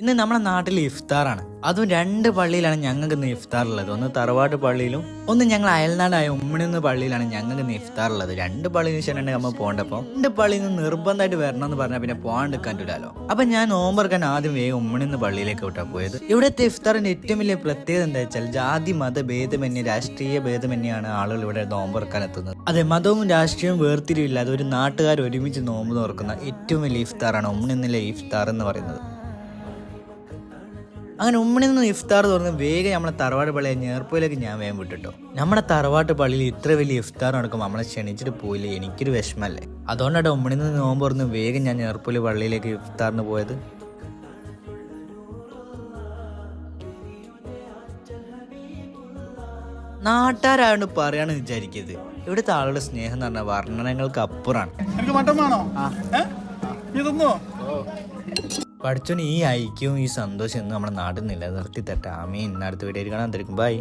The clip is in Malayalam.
ഇന്ന് നമ്മുടെ നാട്ടിൽ ഇഫ്താറാണ്. അതും രണ്ട് പള്ളിയിലാണ് ഞങ്ങൾക്ക് ഇന്ന് ഇഫ്താർ ഉള്ളത്. ഒന്ന് തറവാട്ട് പള്ളിയിലും ഒന്ന് ഞങ്ങൾ അയൽനാടായ ഉമ്മണിന്ന് പള്ളിയിലാണ് ഞങ്ങൾക്ക് ഇന്ന് ഇഫ്താർ ഉള്ളത്. രണ്ട് പള്ളിയിൽ ശരിയാണ് നമ്മൾ പോകേണ്ടപ്പോൾ രണ്ട് പള്ളിയിൽ നിന്ന് നിർബന്ധമായിട്ട് വരണം എന്ന് പറഞ്ഞാൽ പിന്നെ പോകാണ്ടിരിക്കാൻ പറ്റില്ലല്ലോ. അപ്പൊ ഞാൻ നോമ്പറക്കാൻ ആദ്യം വേഗം ഉമ്മണിന്ന് പള്ളിയിലേക്ക് വിട്ടാ പോയത്. ഇവിടുത്തെ ഇഫ്താറിന്റെ ഏറ്റവും വലിയ പ്രത്യേകത എന്താ വെച്ചാൽ ജാതി മത ഭേദമന്യേ രാഷ്ട്രീയ ഭേദമന്യാണ് ആളുകൾ ഇവിടെ നോമ്പറക്കാൻ എത്തുന്നത്. അതെ, മതവും രാഷ്ട്രീയവും വേർതിരിവില്ലാതെ ഒരു നാട്ടുകാർ ഒരുമിച്ച് നോമ്പ് തുറക്കുന്ന ഏറ്റവും വലിയ ഇഫ്താറാണ് ഉമ്മണിന്നിലെ ഇഫ്താർ എന്ന് പറയുന്നത്. അങ്ങനെ ഉമ്മണിൽ നിന്ന് ഇഫ്താർ തുറന്ന് വേഗം നമ്മളെ തറവാട്ട് പള്ളിയെ ഞേർപ്പയിലേക്ക് ഞാൻ വേഗം വിട്ടിട്ടോ. നമ്മുടെ തറവാട്ട് പള്ളിയിൽ ഇത്ര വലിയ ഇഫ്താർ നടക്കും നമ്മളെ ക്ഷണിച്ചിട്ട് പോയില്ലേ, എനിക്കൊരു വിഷമല്ലേ. അതുകൊണ്ടാണ് ഉമ്മണിൽ നിന്ന് നോമ്പ് തുറന്ന് വേഗം ഞാൻ ഞേർപ്പയിൽ പള്ളിയിലേക്ക് ഇഫ്താറിന് പോയത്. നാട്ടുകാരായോണ്ട് പറയാന്ന് വിചാരിക്കരുത്, ഇവിടുത്തെ ആളുടെ സ്നേഹം എന്ന് പറഞ്ഞാൽ വർണ്ണനകൾക്ക് അപ്പുറമാണ്. പഠിച്ചോന് ഈ ഐക്യവും ഈ സന്തോഷം നമ്മുടെ നാട്ടിൽ നിലനിർത്തി തട്ടെ. ആമീൻ. അടുത്ത വീഡിയോ കാണാൻ. ബൈ.